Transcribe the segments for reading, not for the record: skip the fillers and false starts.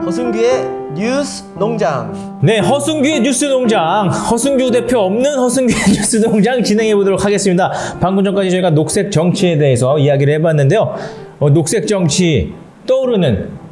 허승규의 뉴스 농장. 네, 허승규의 뉴스 농장, 허승규 대표 없는 허승규의 뉴스 농장 진행해 보도록 하겠습니다. 방금 전까지 저희가 녹색 정치에 대해서 이야기를 해봤는데요. 녹색 정치 떠오르는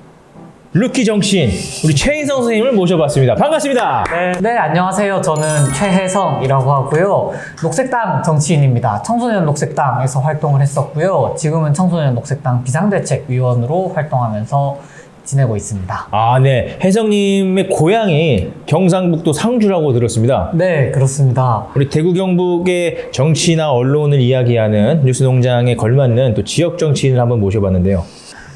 루키 정치인 우리 최혜성 선생님을 모셔봤습니다. 반갑습니다. 네, 안녕하세요. 저는 최혜성이라고 하고요. 녹색당 정치인입니다. 청소년 녹색당에서 활동을 했었고요. 지금은 청소년 녹색당 비상대책위원으로 활동하면서 지내고 있습니다. 아, 네. 혜성님의 고향이 경상북도 상주라고 들었습니다. 네, 그렇습니다. 우리 대구 경북의 정치나 언론을 이야기하는 뉴스농장에 걸맞는 또 지역 정치인을 한번 모셔봤는데요.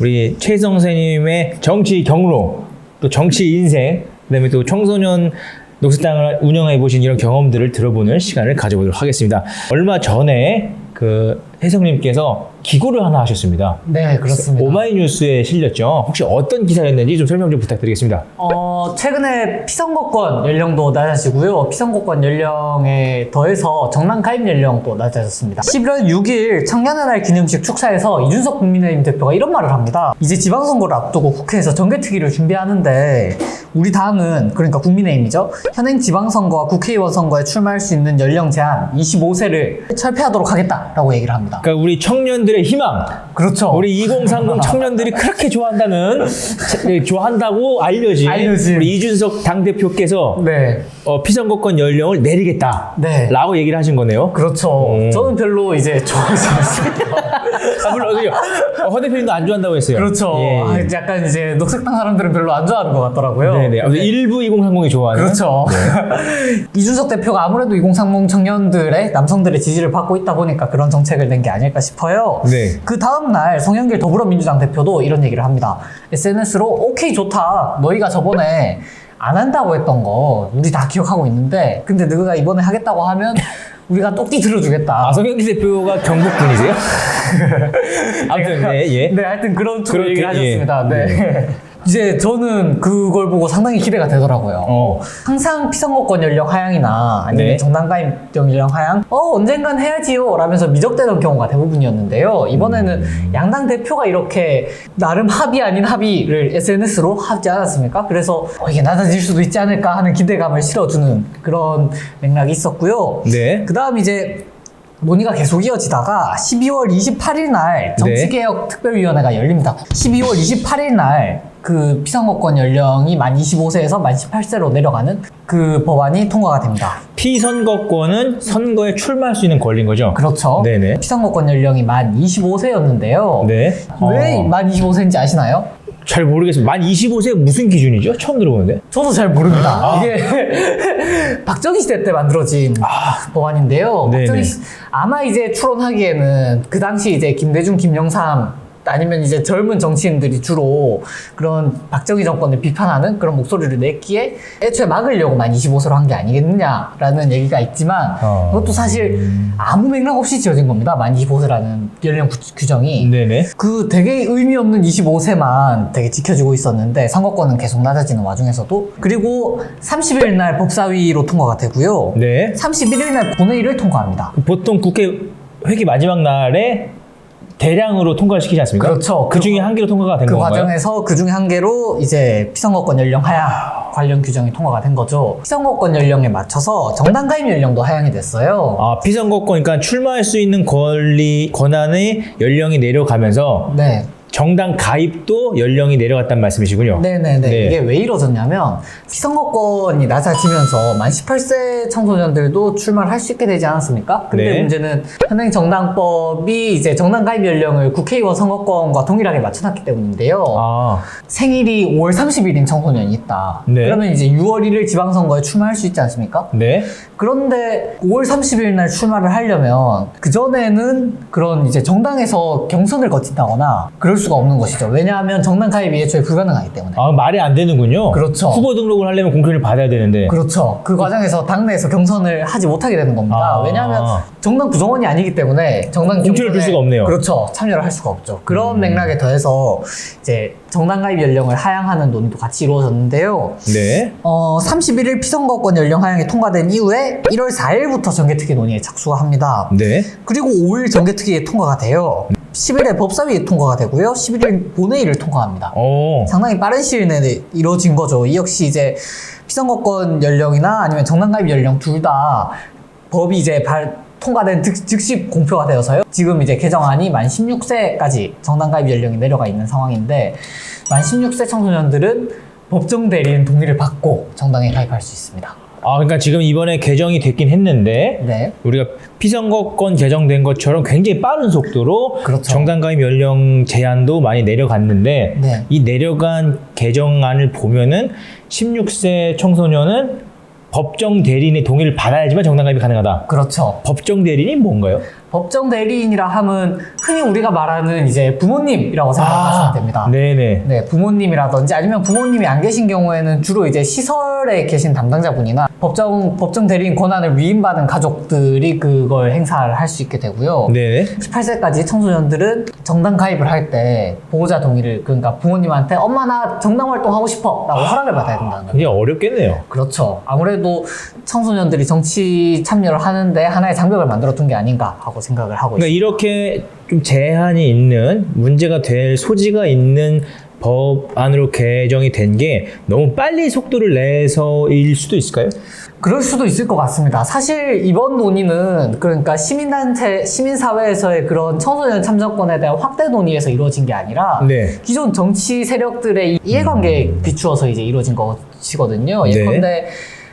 우리 최혜성 선생님의 정치 경로, 또 정치 인생, 그다음에 또 청소년 녹색당을 운영해 보신 이런 경험들을 들어보는 시간을 가져보도록 하겠습니다. 얼마 전에 그 혜성님께서 기고를 하나 하셨습니다. 네, 그렇습니다. 오마이뉴스에 실렸죠. 혹시 어떤 기사였는지 좀 설명 좀 부탁드리겠습니다. 최근에 피선거권 연령도 낮아지고요. 피선거권 연령에 더해서 정당 가입 연령도 낮아졌습니다. 11월 6일 청년의 날 기념식 축사에서 이준석 국민의힘 대표가 이런 말을 합니다. 이제 지방선거를 앞두고 국회에서 정개특위를 준비하는데 우리 당은, 그러니까 국민의힘이죠, 현행 지방선거와 국회의원 선거에 출마할 수 있는 연령 제한 25세를 철폐하도록 하겠다라고 얘기를 합니다. 그러니까 우리 청년들의 희망, 그렇죠. 우리 2030 청년들이 그렇게 좋아한다고 알려진 우리 이준석 당대표께서 네. 피선거권 연령을 내리겠다 네. 라고 얘기를 하신 거네요. 그렇죠. 저는 별로 이제 좋아하지 않습니다. 물론 허 대표님도 안 좋아한다고 했어요. 그렇죠. 예. 약간 이제 녹색당 사람들은 별로 안 좋아하는 것 같더라고요. 네네. 일부 2030이 좋아하는. 그렇죠. 네. 이준석 대표가 아무래도 2030 청년들의, 남성들의 지지를 받고 있다 보니까 그런 정책을 낸 게 아닐까 싶어요. 네. 그 다음날 송영길 더불어민주당 대표도 이런 얘기를 합니다. SNS로 오케이 좋다. 너희가 저번에 안 한다고 했던 거 우리 다 기억하고 있는데 근데 너희가 이번에 하겠다고 하면 우리가 똑띠 들어주겠다. 아, 송영길 대표가 경북 분이세요? 아무튼 네, 예. 네, 하여튼 그런 쪽으로 얘기를 예. 하셨습니다. 네. 이제 저는 그걸 보고 상당히 기대가 되더라고요. 항상 피선거권 연령 하향이나 아니면 네. 정당 가입 연령 하향 언젠간 해야지요 라면서 미적대던 경우가 대부분이었는데요. 이번에는 양당 대표가 이렇게 나름 합의 아닌 합의를 SNS로 하지 않았습니까? 그래서 이게 낮아질 수도 있지 않을까 하는 기대감을 실어주는 그런 맥락이 있었고요. 네. 그 다음 이제 논의가 계속 이어지다가 12월 28일 날 정치개혁 특별위원회가 열립니다. 12월 28일 날 그 피선거권 연령이 만 25세에서 만 18세로 내려가는 그 법안이 통과가 됩니다. 피선거권은 선거에 출마할 수 있는 권리인 거죠? 그렇죠. 네네. 피선거권 연령이 만 25세였는데요. 네. 왜 만 25세인지 아시나요? 잘 모르겠어요. 만 25세 무슨 기준이죠? 처음 들어보는데. 저도 잘 모릅니다. 이게 박정희 시대 때 만들어진 법안인데요. 네네. 박정희 아마 이제 추론하기에는 그 당시 이제 김대중, 김영삼 아니면 이제 젊은 정치인들이 주로 그런 박정희 정권을 비판하는 그런 목소리를 냈기에 애초에 막으려고 만 25세로 한 게 아니겠느냐라는 얘기가 있지만 그것도 사실 아무 맥락 없이 지어진 겁니다. 만 25세라는 연령 규정이. 네네. 그 되게 의미 없는 25세만 되게 지켜지고 있었는데 선거권은 계속 낮아지는 와중에서도. 그리고 30일 날 법사위로 통과가 되고요. 네. 31일 날 본회의를 통과합니다. 보통 국회 회기 마지막 날에 대량으로 통과를 시키지 않습니까? 그렇죠. 그 중에 한 개로 통과가 된 그 건가요? 과정에서 그 중에 한 개로 이제 피선거권 연령 하향 관련 규정이 통과가 된 거죠. 피선거권 연령에 맞춰서 정당 가입 연령도 하향이 됐어요. 아, 피선거권, 그러니까 출마할 수 있는 권한의 연령이 내려가면서 네. 정당 가입도 연령이 내려갔다는 말씀이시군요. 네네네. 네. 이게 왜 이러졌냐면 피선거권이 낮아지면서 만 18세 청소년들도 출마를 할 수 있게 되지 않았습니까? 근데 네. 문제는 현행 정당법이 이제 정당 가입 연령을 국회의원 선거권과 동일하게 맞춰놨기 때문인데요. 아, 생일이 5월 30일인 청소년이 있다. 네. 그러면 이제 6월 1일 지방선거에 출마할 수 있지 않습니까? 네. 그런데 5월 30일 날 출마를 하려면 그전에는 그런 이제 정당에서 경선을 거친다거나 그럴 수가 없는 것이죠. 왜냐하면 정당 가입이 애초에 불가능하기 때문에. 아, 말이 안 되는군요. 그렇죠. 후보 등록을 하려면 공표를 받아야 되는데. 그렇죠. 그 과정에서 당내에서 경선을 하지 못하게 되는 겁니다. 아. 왜냐하면 정당 구성원이 아니기 때문에 정당 공표를 줄 경선에 수가 없네요. 그렇죠. 참여를 할 수가 없죠. 그런 맥락에 더해서 이제 정당 가입 연령을 하향하는 논의도 같이 이루어졌는데요. 네. 31일 피선거권 연령 하향이 통과된 이후에 1월 4일부터 정개특위 논의에 착수가 합니다. 네. 그리고 5일 정개특위에 통과가 돼요. 10일에 법사위 통과가 되고요. 11일 본회의를 통과합니다. 상당히 빠른 시일 내에 이루어진 거죠. 이 역시 이제 피선거권 연령이나 아니면 정당가입 연령 둘 다 법이 이제 통과된 즉시 공표가 되어서요. 지금 이제 개정안이 만 16세까지 정당가입 연령이 내려가 있는 상황인데 만 16세 청소년들은 법정 대리인 동의를 받고 정당에 가입할 수 있습니다. 그러니까 지금 이번에 개정이 됐긴 했는데 네. 우리가 피선거권 개정된 것처럼 굉장히 빠른 속도로 그렇죠. 정당가입 연령 제한도 많이 내려갔는데 네. 이 내려간 개정안을 보면은 16세 청소년은 법정 대리인의 동의를 받아야지만 정당가입이 가능하다. 그렇죠. 법정 대리인이 뭔가요? 법정 대리인이라 하면 흔히 우리가 말하는 이제 부모님이라고 생각하시면 됩니다. 네네. 네, 부모님이라든지 아니면 부모님이 안 계신 경우에는 주로 이제 시설에 계신 담당자분이나 법정 대리인 권한을 위임받은 가족들이 그걸 행사를 할 수 있게 되고요. 네네. 18세까지 청소년들은 정당 가입을 할 때 보호자 동의를 그러니까 부모님한테 엄마 나 정당 활동하고 싶어 라고 허락을 받아야 된다는 거예요. 굉장히 어렵겠네요. 그렇죠. 아무래도 청소년들이 정치 참여를 하는데 하나의 장벽을 만들어 둔 게 아닌가 하고 생각을 하고 그러니까 있습니다. 이렇게 좀 제한이 있는 문제가 될 소지가 있는 법안으로 개정이 된 게 너무 빨리 속도를 내서일 수도 있을까요? 그럴 수도 있을 것 같습니다. 사실 이번 논의는 그러니까 시민단체, 시민사회에서의 그런 청소년 참정권에 대한 확대 논의에서 이루어진 게 아니라 네. 기존 정치 세력들의 이해관계에 비추어서 이제 이루어진 것이거든요. 네. 예컨대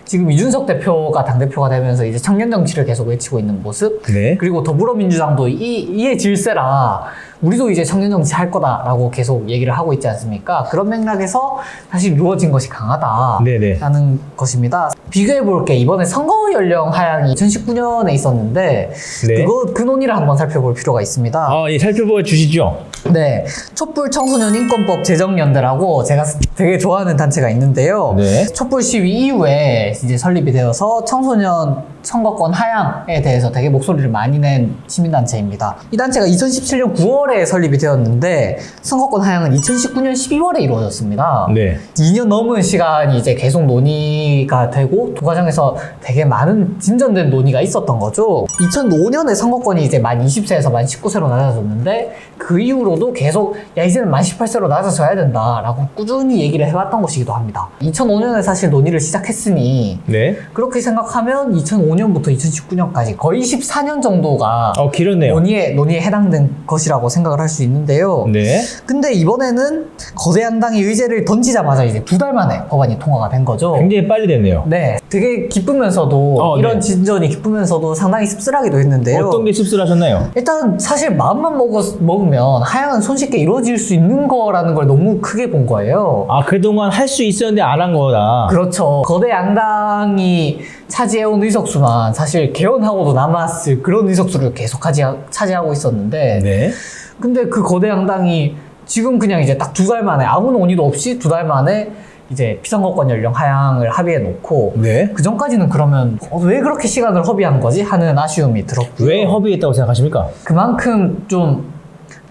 지금 이준석 대표가 당대표가 되면서 이제 청년 정치를 계속 외치고 있는 모습. 네. 그리고 더불어민주당도 이에 질세라 우리도 이제 청년 정치 할 거다라고 계속 얘기를 하고 있지 않습니까? 그런 맥락에서 사실 이루어진 것이 네네. 강하다라는 것입니다. 비교해 볼게 이번에 선거 연령 하향이 2019년에 있었는데 네. 그 논의를 한번 살펴볼 필요가 있습니다. 예, 살펴봐 주시죠. 네, 촛불 청소년 인권법 제정연대라고 제가 되게 좋아하는 단체가 있는데요. 네. 촛불 시위 이후에 이제 설립이 되어서 청소년 선거권 하향에 대해서 되게 목소리를 많이 낸 시민단체입니다. 이 단체가 2017년 9월에 설립이 되었는데 선거권 하향은 2019년 12월에 이루어졌습니다. 네. 2년 넘은 시간이 이제 계속 논의가 되고 그 과정에서 되게 많은 진전된 논의가 있었던 거죠. 2005년에 선거권이 이제 만 20세에서 만 19세로 낮아졌는데 그 이후로도 계속 야 이제는 만 18세로 낮아져야 된다라고 꾸준히 얘기를 해왔던 것이기도 합니다. 2005년에 사실 논의를 시작했으니 네. 그렇게 생각하면 2005년부터 2019년까지 거의 14년 정도가 길었네요. 논의에 해당된 것이라고 생각을 할 수 있는데요. 네. 근데 이번에는 거대 양당이 의제를 던지자마자 이제 2달 만에 법안이 통과가 된 거죠. 굉장히 빨리 됐네요. 네, 되게 기쁘면서도 이런 네. 진전이 기쁘면서도 상당히 씁쓸하기도 했는데요. 어떤 게 씁쓸하셨나요? 일단 사실 마음만 먹으면 하향은 손쉽게 이루어질 수 있는 거라는 걸 너무 크게 본 거예요. 그동안 할 수 있었는데 안 한 거다. 그렇죠. 거대 양당이 차지해온 의석수만 사실 개헌하고도 남았을 그런 의석수를 계속 차지하고 있었는데 네. 근데 그 거대 양당이 지금 그냥 이제 딱 2달 만에 아무 논의도 없이 2달 만에 이제 피선거권 연령 하향을 합의해 놓고 네. 그 전까지는 그러면 왜 그렇게 시간을 허비한 거지 하는 아쉬움이 들었고요. 왜 허비했다고 생각하십니까? 그만큼 좀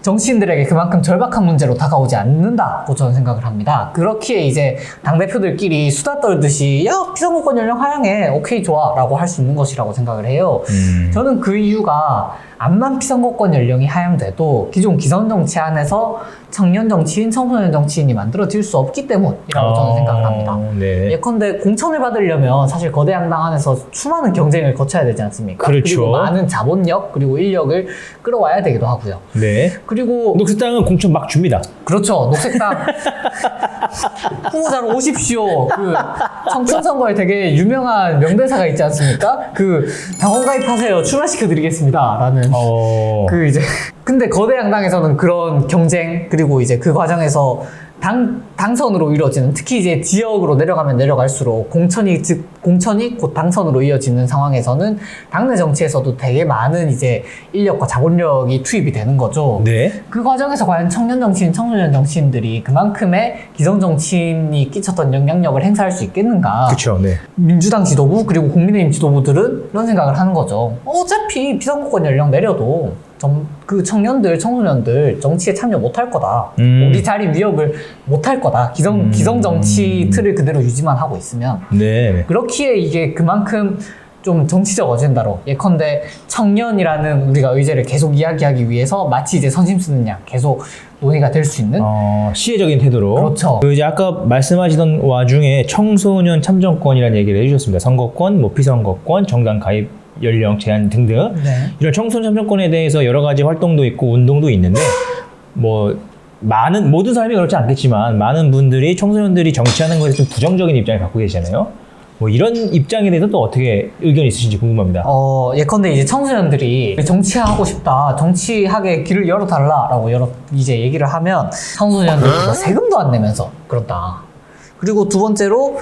정치인들에게 그만큼 절박한 문제로 다가오지 않는다고 저는 생각을 합니다. 그렇기에 이제 당대표들끼리 수다 떨듯이 야 피선거권 연령 하향해 오케이 좋아 라고 할 수 있는 것이라고 생각을 해요. 저는 그 이유가 암만 피선거권 연령이 하향돼도 기존 기성 정치 안에서 청년 정치인, 청소년 정치인이 만들어질 수 없기 때문이라고 저는 생각을 합니다. 네. 예컨대 공천을 받으려면 사실 거대 양당 안에서 수많은 경쟁을 거쳐야 되지 않습니까? 그렇죠. 그리고 많은 자본력 그리고 인력을 끌어와야 되기도 하고요. 네. 그리고 녹색당은 공천 막 줍니다. 그렇죠. 녹색당 후보자로 오십시오. 그 청춘 선거에 되게 유명한 명대사가 있지 않습니까? 그 당원 가입하세요. 출마시켜드리겠습니다라는. 그 이제 근데 거대 양당에서는 그런 경쟁 그리고 이제 그 과정에서 당선으로 이루어지는 특히 이제 지역으로 내려가면 내려갈수록 공천이 곧 당선으로 이어지는 상황에서는 당내 정치에서도 되게 많은 이제 인력과 자본력이 투입이 되는 거죠. 네. 그 과정에서 과연 청년 정치인, 청소년 정치인들이 그만큼의 기성 정치인이 끼쳤던 영향력을 행사할 수 있겠는가? 그렇죠. 네. 민주당 지도부 그리고 국민의힘 지도부들은 이런 생각을 하는 거죠. 어차피 피선거권 연령 내려도 그 청년들, 청소년들 정치에 참여 못할 거다. 우리 자리 위협을 못할 거다. 기성 정치 틀을 그대로 유지만 하고 있으면. 네. 그렇기에 이게 그만큼 좀 정치적 어젠다로 예컨대 청년이라는 우리가 의제를 계속 이야기하기 위해서 마치 이제 선심 쓰는 양 계속 논의가 될 수 있는 시혜적인 태도로. 그렇죠. 그 이제 아까 말씀하시던 와중에 청소년 참정권이라는 얘기를 해주셨습니다. 선거권, 뭐 피선거권, 정당 가입 연령 제한 등등. 네. 이런 청소년 참정권에 대해서 여러 가지 활동도 있고 운동도 있는데 뭐 모든 사람이 그렇지 않겠지만 많은 분들이 청소년들이 정치하는 것에 좀 부정적인 입장을 갖고 계시잖아요. 뭐 이런 입장에 대해서 또 어떻게 의견이 있으신지 궁금합니다. 예컨대 이제 청소년들이 정치하고 싶다, 정치하게 길을 열어달라라고 이제 얘기를 하면 청소년들이 뭐 세금도 안 내면서 그렇다. 그리고 두 번째로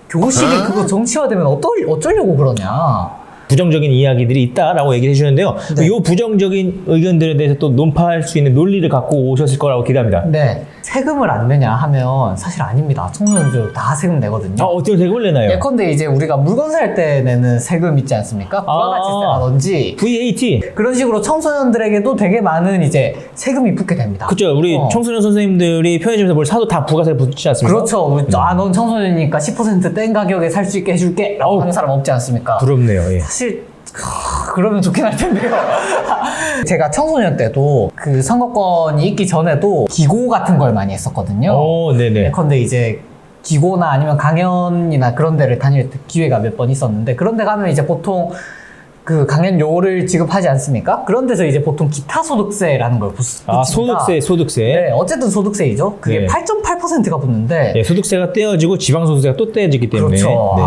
교실이 그거 정치화되면 어쩌려고 그러냐. 부정적인 이야기들이 있다라고 얘기를 해주셨는데요. 네. 이 부정적인 의견들에 대해서 또 논파할 수 있는 논리를 갖고 오셨을 거라고 기대합니다. 네. 세금을 안 내냐 하면 사실 아닙니다. 청소년들 다 세금 내거든요. 어떻게 세금을 내나요? 예컨대 이제 우리가 물건 살 때 내는 세금 있지 않습니까? 부가가치세라든지 VAT. 그런 식으로 청소년들에게도 되게 많은 이제 세금이 붙게 됩니다. 그렇죠. 우리 청소년 선생님들이 편의점에서 뭘 사도 다 부가세 붙지 않습니까? 그렇죠. 넌 청소년이니까 10%뗀 가격에 살 수 있게 해줄게 라고 하는 사람 없지 않습니까? 부럽네요. 예. 사실 그러면 좋긴 할 텐데요. 제가 청소년 때도 그 선거권이 있기 전에도 기고 같은 걸 많이 했었거든요. 네네. 예컨대 이제 기고나 아니면 강연이나 그런 데를 다닐 기회가 몇 번 있었는데 그런 데 가면 이제 보통 그 강연료를 지급하지 않습니까? 그런 데서 이제 보통 기타 소득세라는 걸 붙입니다. 소득세. 네, 어쨌든 소득세이죠. 그게 네. 8.8%가 붙는데 네, 소득세가 떼어지고 지방소득세가 또 떼어지기 때문에. 그렇죠. 네.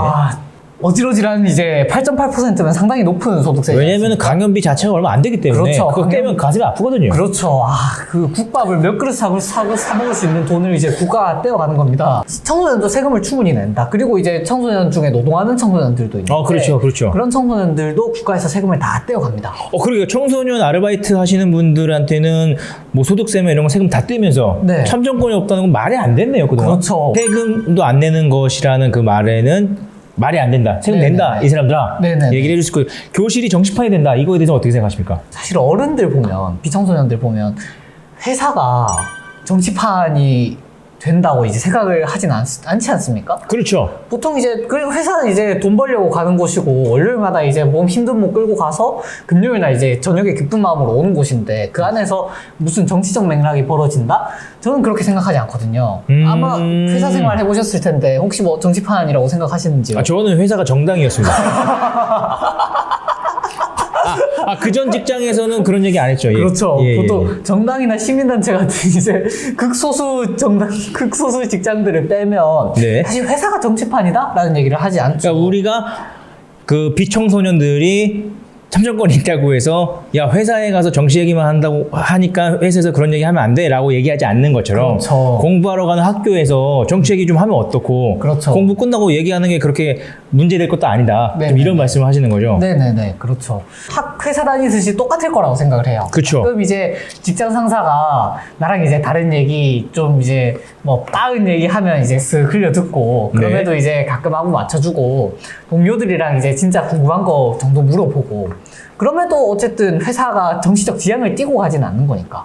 어지러지란 이제 8.8%면 상당히 높은 소득세. 왜냐면 강연비 자체가 얼마 안 되기 때문에 그렇죠. 그거 떼면 가슴이 아프거든요. 그렇죠. 그 국밥을 몇 그릇 사 먹을 수 있는 돈을 이제 국가가 떼어가는 겁니다. 청소년도 세금을 충분히 낸다. 그리고 이제 청소년 중에 노동하는 청소년들도 있는데 그렇죠. 그런 청소년들도 국가에서 세금을 다 떼어갑니다. 그러니까 청소년 아르바이트 하시는 분들한테는 뭐 소득세나 이런 거 세금 다 떼면서 네. 참정권이 없다는 건 말이 안 됐네요. 그동안. 그렇죠. 세금도 안 내는 것이라는 그 말에는 말이 안 된다. 세금 네네네. 낸다. 이 사람들아. 네네네. 얘기를 해줄 수 있고 교실이 정치판이 된다. 이거에 대해서 어떻게 생각하십니까? 사실 어른들 보면 비청소년들 보면 회사가 정치판이 된다고 이제 생각을 하진 않지 않습니까? 그렇죠. 보통 이제 그리고 회사는 이제 돈 벌려고 가는 곳이고 월요일마다 이제 몸 힘든 몸 끌고 가서 금요일날 이제 저녁에 기쁜 마음으로 오는 곳인데 그 안에서 무슨 정치적 맥락이 벌어진다? 저는 그렇게 생각하지 않거든요. 아마 회사 생활 해보셨을 텐데 혹시 뭐 정치판이라고 생각하시는지요? 저는 회사가 정당이었습니다. 그전 직장에서는 그런 얘기 안 했죠. 예. 그렇죠. 예, 보통 예. 정당이나 시민단체 같은 이제 극소수 직장들을 빼면 네. 사실 회사가 정치판이다라는 얘기를 하지 않죠. 그러니까 우리가 그 비청소년들이 참정권이 있다고 해서 야 회사에 가서 정치 얘기만 한다고 하니까 회사에서 그런 얘기 하면 안 돼 라고 얘기하지 않는 것처럼 그렇죠. 공부하러 가는 학교에서 정치 얘기 좀 하면 어떻고 그렇죠. 공부 끝나고 얘기하는 게 그렇게 문제될 것도 아니다. 좀 네네네. 이런 말씀을 하시는 거죠. 네네네, 그렇죠. 회사 다니듯이 똑같을 거라고 생각을 해요. 그쵸. 가끔 이제 직장 상사가 나랑 이제 다른 얘기 좀 이제 뭐 빠은 얘기 하면 이제 쓱 흘려 듣고 그럼에도 이제 가끔 한번 맞춰주고 동료들이랑 이제 진짜 궁금한 거 정도 물어보고 그럼에도 어쨌든 회사가 정치적 지향을 띠고 가진 않는 거니까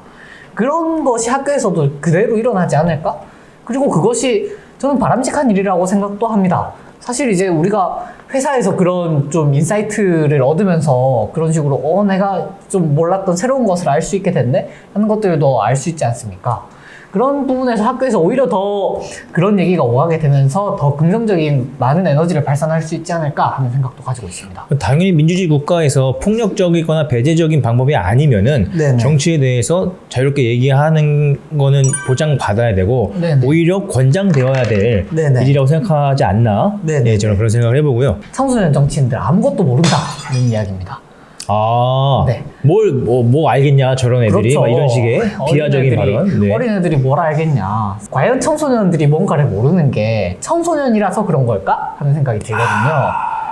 그런 것이 학교에서도 그대로 일어나지 않을까? 그리고 그것이 저는 바람직한 일이라고 생각도 합니다. 사실 이제 우리가 회사에서 그런 좀 인사이트를 얻으면서 그런 식으로 내가 좀 몰랐던 새로운 것을 알 수 있게 됐네? 하는 것들도 알 수 있지 않습니까? 그런 부분에서 학교에서 오히려 더 그런 얘기가 오가게 되면서 더 긍정적인 많은 에너지를 발산할 수 있지 않을까 하는 생각도 가지고 있습니다. 당연히 민주주의 국가에서 폭력적이거나 배제적인 방법이 아니면은 네네. 정치에 대해서 자유롭게 얘기하는 거는 보장받아야 되고 네네. 오히려 권장되어야 될 네네. 일이라고 생각하지 않나? 네네. 예, 저는 그런 생각을 해보고요. 청소년 정치인들 아무것도 모른다는 이야기입니다. 네. 뭐 알겠냐 저런 애들이 막 이런 식의 비하적인 발언. 네. 어린애들이 뭘 알겠냐. 과연 청소년들이 뭔가를 모르는 게 청소년이라서 그런 걸까? 하는 생각이 들거든요.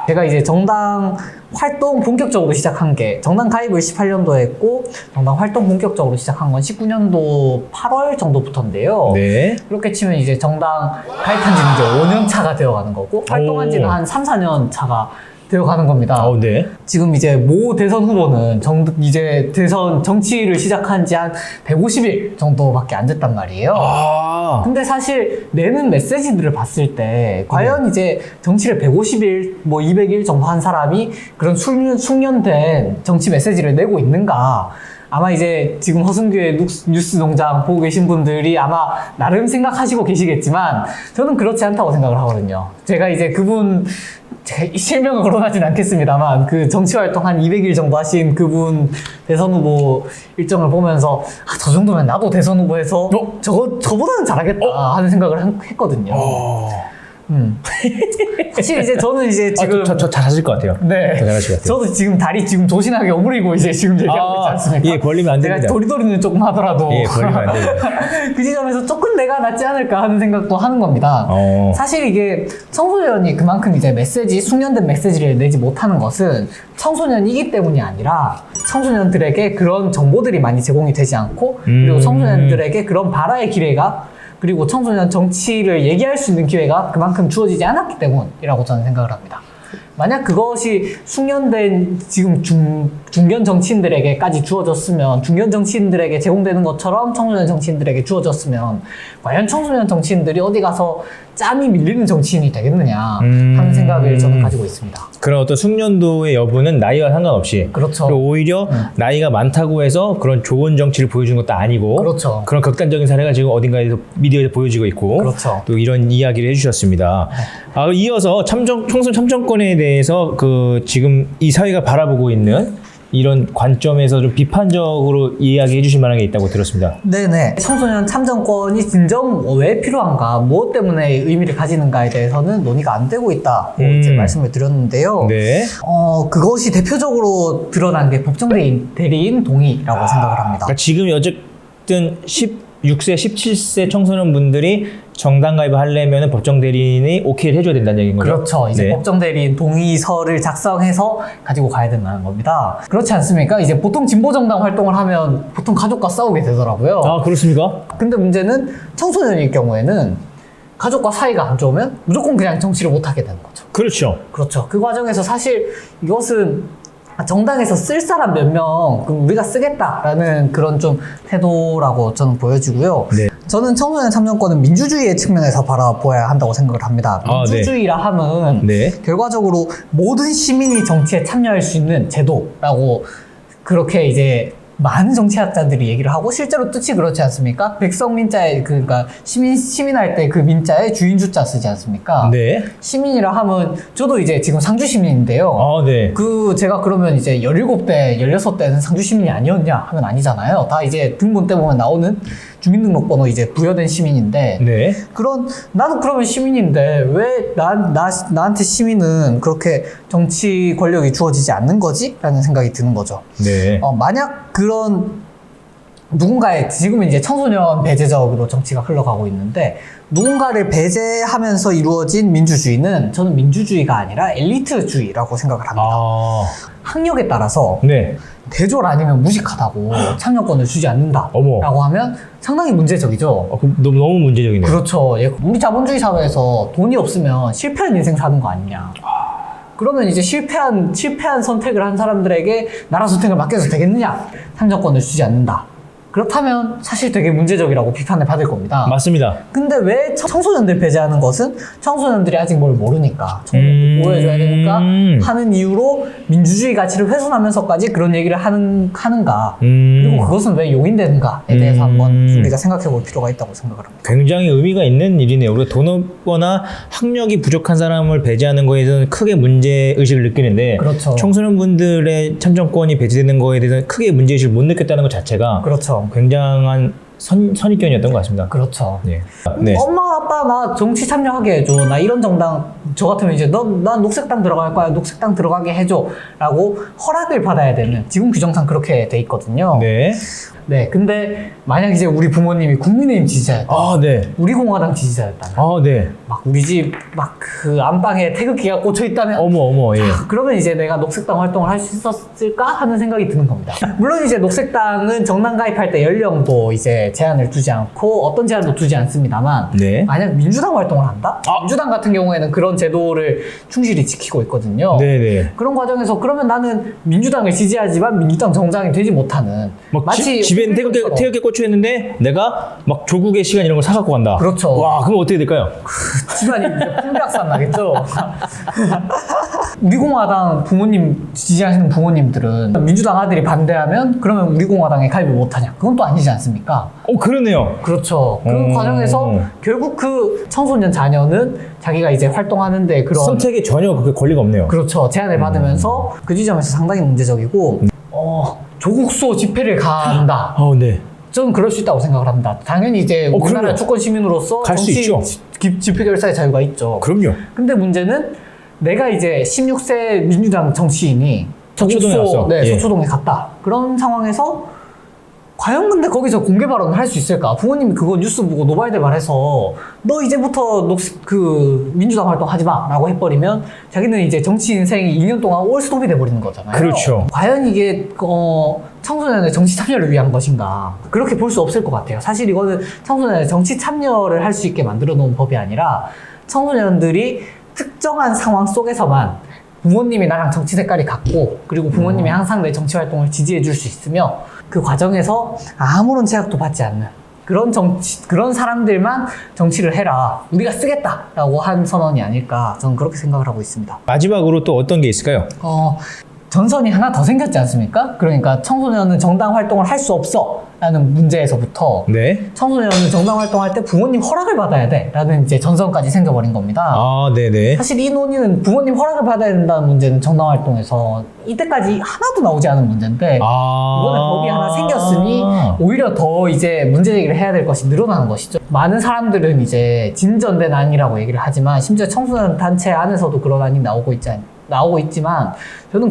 제가 이제 정당 활동 본격적으로 시작한 게 정당 가입을 18년도에 했고 정당 활동 본격적으로 시작한 건 19년도 8월 정도부터인데요. 네. 그렇게 치면 이제 정당 가입한 지는 이제 5년 차가 되어가는 거고 활동한 지는 한 3, 4년 차가 되어가는 겁니다. 네. 지금 이제 모 대선 후보는 이제 대선 정치를 시작한 지 한 150일 정도밖에 안 됐단 말이에요. 근데 사실 내는 메시지들을 봤을 때 과연 이제 정치를 150일, 뭐 200일 정도 한 사람이 그런 숙련된 정치 메시지를 내고 있는가? 아마 이제 지금 허승규의 뉴스 농장 보고 계신 분들이 아마 나름 생각하시고 계시겠지만 저는 그렇지 않다고 생각을 하거든요. 제가 이제 그분 제가 실명을 거론하진 않겠습니다만 그 정치활동 한 200일 정도 하신 그분 대선 후보 일정을 보면서 저 정도면 나도 대선 후보에서 저보다는 잘하겠다 하는 생각을 했거든요. 사실 이제 저는 이제 지금 저 잘하실 것 같아요. 네. 더 잘하실 것 같아요. 저도 지금 다리 지금 조신하게 오므리고 이제 지금 얘기하고 있지 않습니까? 예, 벌리면 안 됩니다. 제가 도리도리는 조금 하더라도 예, 벌리면 안 됩니다. 그 지점에서 조금 내가 낫지 않을까 하는 생각도 하는 겁니다. 사실 이게 청소년이 그만큼 이제 숙련된 메시지를 내지 못하는 것은 청소년이기 때문이 아니라 청소년들에게 그런 정보들이 많이 제공이 되지 않고 그리고 청소년들에게 그런 발화의 기회가 그리고 청소년 정치를 얘기할 수 있는 기회가 그만큼 주어지지 않았기 때문이라고 저는 생각을 합니다. 만약 그것이 숙련된 지금 중견 정치인들에게까지 주어졌으면 중견 정치인들에게 제공되는 것처럼 청소년 정치인들에게 주어졌으면 과연 청소년 정치인들이 어디 가서 짬이 밀리는 정치인이 되겠느냐 하는 생각을 저는 가지고 있습니다. 그런 어떤 숙련도의 여부는 나이와 상관없이 그렇죠. 그리고 오히려 나이가 많다고 해서 그런 좋은 정치를 보여주는 것도 아니고 그렇죠. 그런 극단적인 사례가 지금 어딘가에서 미디어에서 보여지고 있고 그렇죠. 또 이런 이야기를 해주셨습니다. 이어서 총선 참정권에 대해서 지금 이 사회가 바라보고 있는 이런 관점에서 좀 비판적으로 이야기해 주실 만한 게 있다고 들었습니다. 네네. 청소년 참정권이 진정 왜 필요한가, 무엇 때문에 의미를 가지는가에 대해서는 논의가 안 되고 있다고 이제 말씀을 드렸는데요. 네. 그것이 대표적으로 드러난 게 법정대리인 동의라고 생각을 합니다. 그러니까 지금 어쨌든 16세, 17세 청소년분들이 정당 가입을 하려면 법정 대리인이 오케이를 해줘야 된다는 얘기인 거죠? 그렇죠. 이제 네. 법정 대리인 동의서를 작성해서 가지고 가야 된다는 겁니다. 그렇지 않습니까? 이제 보통 진보정당 활동을 하면 보통 가족과 싸우게 되더라고요. 그렇습니까? 근데 문제는 청소년일 경우에는 가족과 사이가 안 좋으면 무조건 그냥 정치를 못 하게 되는 거죠. 그렇죠. 그렇죠. 그 과정에서 사실 이것은 정당에서 쓸 사람 몇 명 우리가 쓰겠다라는 그런 좀 태도라고 저는 보여지고요. 네. 저는 청소년 참정권은 민주주의의 측면에서 바라보아야 한다고 생각을 합니다. 민주주의라 함은 결과적으로 모든 시민이 정치에 참여할 수 있는 제도라고 그렇게 이제 많은 정치학자들이 얘기를 하고 실제로 뜻이 그렇지 않습니까? 백성민자에 그러니까 시민할 때 그 민자에 주인주자 쓰지 않습니까? 네. 시민이라 하면 저도 이제 지금 상주 시민인데요. 네. 제가 그러면 이제 17대, 16대는 상주 시민이 아니었냐 하면 아니잖아요. 다 이제 등본 때 보면 나오는 주민등록번호 이제 부여된 시민인데 네. 나도 그러면 시민인데 왜 나한테 시민은 그렇게 정치 권력이 주어지지 않는 거지? 라는 생각이 드는 거죠. 네. 만약 그런 누군가의 지금은 이제 청소년 배제적으로 정치가 흘러가고 있는데 누군가를 배제하면서 이루어진 민주주의는 저는 민주주의가 아니라 엘리트주의라고 생각을 합니다. 학력에 따라서 네. 대졸 아니면 무식하다고 참여권을 주지 않는다라고 하면 상당히 문제적이죠. 너무 문제적이네요. 그렇죠. 우리 자본주의 사회에서 돈이 없으면 실패한 인생 사는 거 아니냐. 그러면 이제 실패한 선택을 한 사람들에게 나라 선택을 맡겨도 되겠느냐? 참정권을 주지 않는다. 그렇다면 사실 되게 문제적이라고 비판을 받을 겁니다. 맞습니다. 근데 왜 청소년들 배제하는 것은 청소년들이 아직 뭘 모르니까 청소년들 보호해줘야 되니까 하는 이유로 민주주의 가치를 훼손하면서까지 그런 얘기를 하는가 그리고 그것은 왜 용인되는가에 대해서 한번 우리가 생각해 볼 필요가 있다고 생각을 합니다. 굉장히 의미가 있는 일이네요. 우리가 돈 없거나 학력이 부족한 사람을 배제하는 거에 대해서는 크게 문제의식을 느끼는데 그렇죠. 청소년분들의 참정권이 배제되는 거에 대해서는 크게 문제의식을 못 느꼈다는 것 자체가 그렇죠. 굉장한 선입견이었던 것 같습니다. 그렇죠. 네. 엄마 아빠 나 정치 참여하게 해줘. 나 이런 정당 저 같으면 이제 난 녹색당 들어갈 거야. 녹색당 들어가게 해줘. 라고 허락을 받아야 되는 지금 규정상 그렇게 돼 있거든요. 네. 네, 근데 만약 이제 우리 부모님이 국민의힘 지지자였다. 아, 네. 우리 공화당 지지자였다면 아, 네. 막 우리 집 막 그 안방에 태극기가 꽂혀 있다면 어머, 예. 그러면 이제 내가 녹색당 활동을 할 수 있었을까 하는 생각이 드는 겁니다. 물론 이제 녹색당은 정당 가입할 때 연령도 이제 제한을 두지 않고 어떤 제한도 두지 않습니다만 네. 만약 민주당 활동을 한다? 아. 민주당 같은 경우에는 그런 제도를 충실히 지키고 있거든요. 네네. 그런 과정에서 그러면 나는 민주당을 지지하지만 민주당 정당이 되지 못하는 막 집에는 태극기 꽂혀 있는데 내가 막 조국의 시간 이런 걸 사갖고 간다. 그렇죠. 와, 그럼 어떻게 될까요? 집안이 이제 풍비박산 나겠죠. 우리 공화당 부모님 지지하시는 부모님들은 민주당 아들이 반대하면 그러면 우리 공화당에 가입을 못하냐? 그건 또 아니지 않습니까? 그러네요. 그렇죠. 그 과정에서 결국 그 청소년 자녀는 자기가 이제 활동하는데 그런 선택에 전혀 그 권리가 없네요. 그렇죠. 제한을 받으면서 그 지점에서 상당히 문제적이고 조국수 집회를 간다. 네. 저는 그럴 수 있다고 생각을 합니다. 당연히 이제 우리나라 그럼요. 주권 시민으로서 갈수 정치 있죠. 집회 결사의 자유가 있죠. 그럼요. 근데 문제는 내가 이제 16세 민주당 정치인이 서초동에 갔어. 네, 예. 서초동에 갔다. 그런 상황에서 과연 근데 거기서 공개 발언을 할 수 있을까? 부모님이 그거 뉴스 보고 노발대발해서 너 이제부터 민주당 활동하지 마라고 해버리면 자기는 이제 정치 인생이 2년 동안 올스톱이 돼버리는 거잖아요. 그렇죠. 과연 이게 청소년의 정치 참여를 위한 것인가? 그렇게 볼 수 없을 것 같아요. 사실 이거는 청소년의 정치 참여를 할 수 있게 만들어 놓은 법이 아니라 청소년들이 특정한 상황 속에서만 부모님이 나랑 정치 색깔이 같고 그리고 부모님이 항상 내 정치 활동을 지지해 줄 수 있으며 그 과정에서 아무런 제약도 받지 않는 그런 사람들만 정치를 해라. 우리가 쓰겠다라고 한 선언이 아닐까 저는 그렇게 생각을 하고 있습니다. 마지막으로 또 어떤 게 있을까요? 전선이 하나 더 생겼지 않습니까? 그러니까 청소년은 정당 활동을 할 수 없어 라는 문제에서부터 네. 청소년은 정당 활동할 때 부모님 허락을 받아야 돼 라는 이제 전선까지 생겨버린 겁니다. 아, 네네. 사실 이 논의는 부모님 허락을 받아야 된다는 문제는 정당 활동에서 이때까지 하나도 나오지 않은 문제인데 이번에 법이 하나 생겼으니 오히려 더 이제 문제 제기를 해야 될 것이 늘어나는 것이죠. 많은 사람들은 이제 진전된 안이라고 얘기를 하지만 심지어 청소년 단체 안에서도 그런 안이 나오고 있지만 저는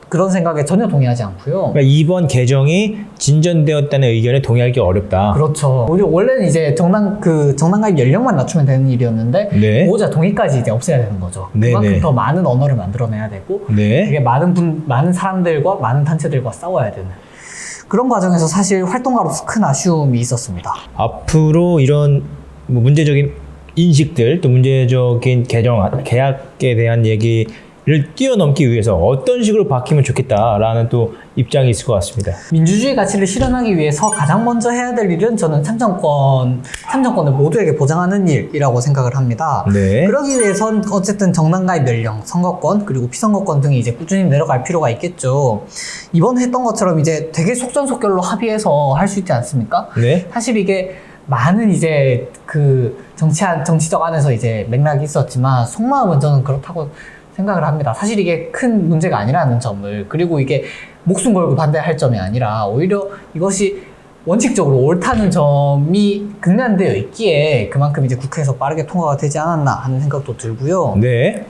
그런 생각에 전혀 동의하지 않고요. 그러니까 이번 개정이 진전되었다는 의견에 동의하기 어렵다. 그렇죠. 원래는 이제 정당 가입 연령만 낮추면 되는 일이었는데 네. 보호자 동의까지 이제 없애야 되는 거죠. 네네. 그만큼 더 많은 언어를 만들어내야 되고 네. 되게 많은 사람들과 많은 단체들과 싸워야 되는 그런 과정에서 사실 활동가로서 큰 아쉬움이 있었습니다. 앞으로 이런 문제적인 인식들 또 문제적인 계약에 대한 얘기를 뛰어넘기 위해서 어떤 식으로 바뀌면 좋겠다라는 또 입장이 있을 것 같습니다. 민주주의 가치를 실현하기 위해서 가장 먼저 해야 될 일은 저는 참정권을 모두에게 보장하는 일이라고 생각을 합니다. 네. 그러기 위해선 어쨌든 정당 가입 연령, 선거권, 그리고 피선거권 등이 이제 꾸준히 내려갈 필요가 있겠죠. 이번에 했던 것처럼 이제 되게 속전속결로 합의해서 할 수 있지 않습니까? 네. 사실 이게 많은 이제 그 정치적 안에서 이제 맥락이 있었지만 속마음은 저는 그렇다고 생각을 합니다. 사실 이게 큰 문제가 아니라는 점을, 그리고 이게 목숨 걸고 반대할 점이 아니라 오히려 이것이 원칙적으로 옳다는 점이 극단되어 있기에 그만큼 이제 국회에서 빠르게 통과가 되지 않았나 하는 생각도 들고요. 네.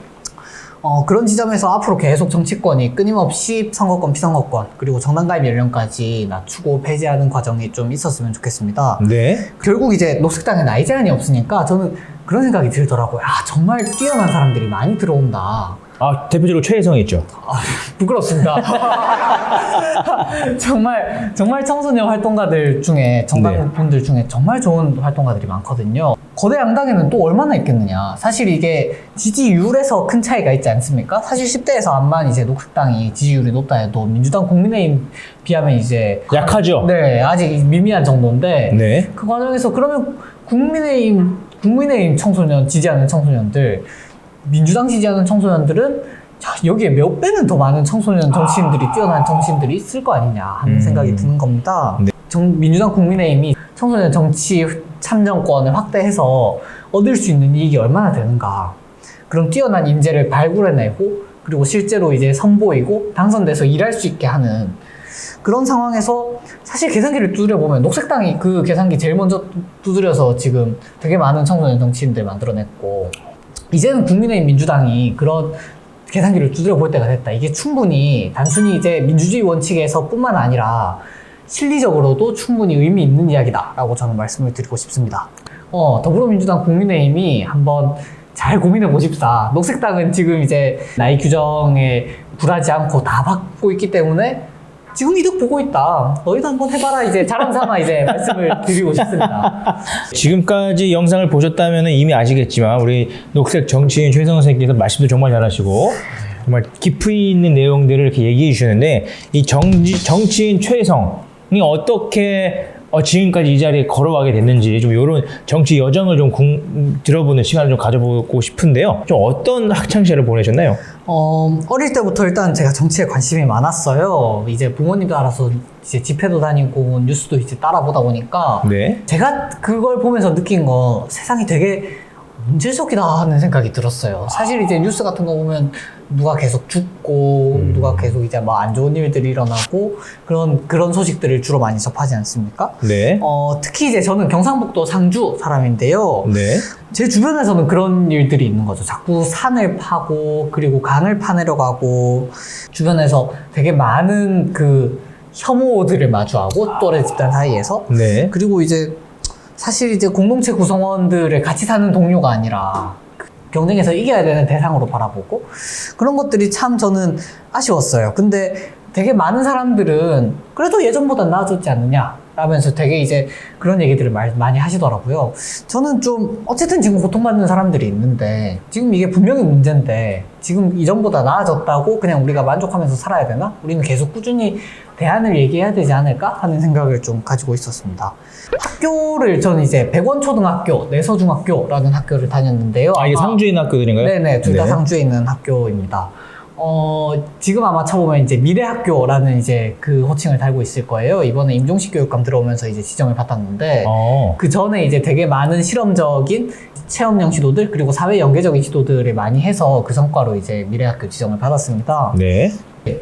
그런 지점에서 앞으로 계속 정치권이 끊임없이 선거권, 피선거권, 그리고 정당 가입 연령까지 낮추고 폐지하는 과정이 좀 있었으면 좋겠습니다. 네. 결국 이제 녹색당에 나이 제한이 없으니까 저는 그런 생각이 들더라고요. 정말 뛰어난 사람들이 많이 들어온다. 대표적으로 최혜성이 있죠. 부끄럽습니다. 정말 청소년 활동가들 중에, 정당분들 중에 정말 좋은 활동가들이 많거든요. 거대 양당에는 또 얼마나 있겠느냐. 사실 이게 지지율에서 큰 차이가 있지 않습니까? 사실 10대에서 암만 이제 녹색당이 지지율이 높다 해도 민주당, 국민의힘 비하면 이제 약하죠. 네, 아직 미미한 정도인데 네. 그 과정에서 그러면 국민의힘 청소년 지지하는 청소년들, 민주당 지지하는 청소년들은 여기에 몇 배는 더 많은 청소년 정치인들이, 뛰어난 정치인들이 있을 거 아니냐 하는 생각이 드는 겁니다. 네. 민주당, 국민의힘이 청소년 정치 참정권을 확대해서 얻을 수 있는 이익이 얼마나 되는가, 그런 뛰어난 인재를 발굴해내고 그리고 실제로 이제 선보이고 당선돼서 일할 수 있게 하는 그런 상황에서 사실 계산기를 두드려보면 녹색당이 그 계산기 제일 먼저 두드려서 지금 되게 많은 청소년 정치인들 만들어냈고, 이제는 국민의힘, 민주당이 그런 계산기를 두드려 볼 때가 됐다. 이게 충분히 단순히 이제 민주주의 원칙에서 뿐만 아니라 실리적으로도 충분히 의미 있는 이야기다라고 저는 말씀을 드리고 싶습니다. 더불어민주당 국민의힘이 한번 잘 고민해 보십사. 녹색당은 지금 이제 나이 규정에 굴하지 않고 다 받고 있기 때문에 지금 이득 보고 있다. 너희도 한번 해봐라. 이제 자랑 삼아 이제 말씀을 드리고 싶습니다. 지금까지 영상을 보셨다면 이미 아시겠지만 우리 녹색 정치인 최성원 선생님께서 말씀도 정말 잘하시고 정말 깊이 있는 내용들을 이렇게 얘기해 주셨는데 이 정치인 최성이 어떻게 지금까지 이 자리에 걸어가게 됐는지 좀 이런 정치 여정을 좀 들어보는 시간을 좀 가져보고 싶은데요. 좀 어떤 학창시절을 보내셨나요? 어릴 때부터 일단 제가 정치에 관심이 많았어요. 이제 부모님도 알아서 이제 집회도 다니고 뉴스도 이제 따라보다 보니까 네. 제가 그걸 보면서 느낀 거 세상이 되게 문제적이다 하는 생각이 들었어요. 사실 이제 뉴스 같은 거 보면 누가 계속 죽고 누가 계속 이제 뭐 안 좋은 일들이 일어나고 그런 소식들을 주로 많이 접하지 않습니까? 네. 특히 이제 저는 경상북도 상주 사람인데요. 네. 제 주변에서는 그런 일들이 있는 거죠. 자꾸 산을 파고 그리고 강을 파내려 가고 주변에서 되게 많은 그 혐오들을 마주하고 또래 집단 사이에서 네. 그리고 이제 사실 이제 공동체 구성원들을 같이 사는 동료가 아니라 경쟁에서 이겨야 되는 대상으로 바라보고 그런 것들이 참 저는 아쉬웠어요. 근데 되게 많은 사람들은 그래도 예전보다 나아졌지 않느냐 라면서 되게 이제 그런 얘기들을 많이 하시더라고요. 저는 좀 어쨌든 지금 고통받는 사람들이 있는데 지금 이게 분명히 문제인데 지금 이전보다 나아졌다고 그냥 우리가 만족하면서 살아야 되나? 우리는 계속 꾸준히 대안을 얘기해야 되지 않을까 하는 생각을 좀 가지고 있었습니다. 학교를 저는 이제 백원초등학교, 내서중학교라는 학교를 다녔는데요. 이게 상주에 있는 학교들인가요? 네네, 둘 다 네. 상주에 있는 학교입니다. 지금 아마 쳐보면 이제 미래학교라는 이제 그 호칭을 달고 있을 거예요. 이번에 임종식 교육감 들어오면서 이제 지정을 받았는데 그 전에 이제 되게 많은 실험적인 체험형 시도들 그리고 사회 연계적인 시도들을 많이 해서 그 성과로 이제 미래학교 지정을 받았습니다. 네.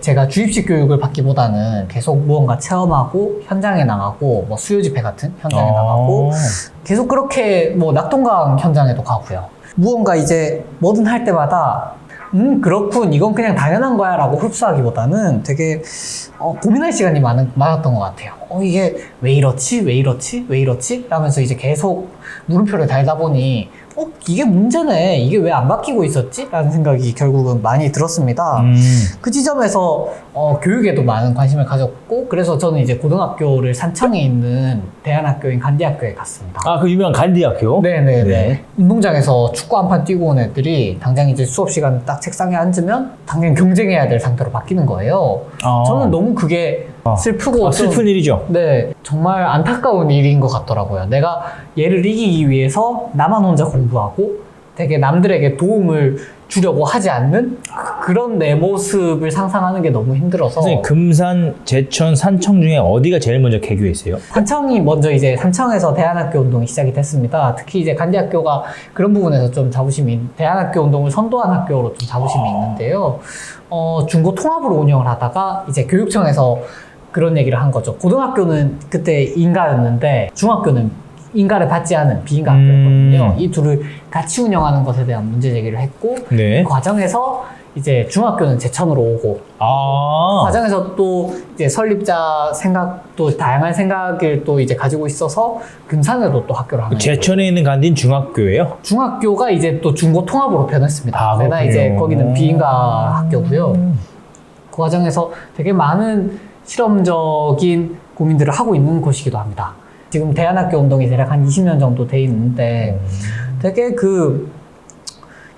제가 주입식 교육을 받기보다는 계속 무언가 체험하고 현장에 나가고 뭐 수요 집회 같은 현장에 나가고 계속 그렇게 뭐 낙동강 현장에도 가고요. 무언가 이제 뭐든 할 때마다 그렇군 이건 그냥 당연한 거야 라고 흡수하기보다는 되게 고민할 시간이 많았던 것 같아요. 이게 왜 이렇지? 왜 이렇지? 왜 이렇지? 라면서 이제 계속 물음표를 달다 보니 이게 문제네. 이게 왜 안 바뀌고 있었지? 라는 생각이 결국은 많이 들었습니다. 그 지점에서 교육에도 많은 관심을 가졌고 그래서 저는 이제 고등학교를 산청에 있는 대안학교인 간디학교에 갔습니다. 그 유명한 간디학교? 네네네. 네. 운동장에서 축구 한 판 뛰고 온 애들이 당장 이제 수업 시간 딱 책상에 앉으면 당연히 경쟁해야 될 상태로 바뀌는 거예요. 저는 너무 그게 슬프고 슬픈 일이죠. 네, 정말 안타까운 일인 것 같더라고요. 내가 얘를 이기기 위해서 나만 혼자 공부하고 되게 남들에게 도움을 주려고 하지 않는 그런 내 모습을 상상하는 게 너무 힘들어서. 선생님, 금산, 제천, 산청 중에 어디가 제일 먼저 개교했어요? 산청이 먼저 이제 산청에서 대안학교 운동이 시작이 됐습니다. 특히 이제 간디학교가 그런 부분에서 좀 대안학교 운동을 선도한 학교로 좀 자부심이 있는데요. 중고 통합으로 운영을 하다가 이제 교육청에서 그런 얘기를 한 거죠. 고등학교는 그때 인가였는데 중학교는 인가를 받지 않은 비인가 학교였거든요. 이 둘을 같이 운영하는 것에 대한 문제 제기를 했고 네. 그 과정에서 이제 중학교는 제천으로 오고 그 과정에서 또 이제 설립자 생각도 다양한 생각을 또 이제 가지고 있어서 금산에도 또 학교를 하는 제천에 있는 간디는 중학교예요? 중학교가 이제 또 중고 통합으로 변했습니다. 그러나 이제 거기는 비인가 학교고요. 그 과정에서 되게 많은 실험적인 고민들을 하고 있는 곳이기도 합니다. 지금 대안학교 운동이 대략 한 20년 정도 돼 있는데 되게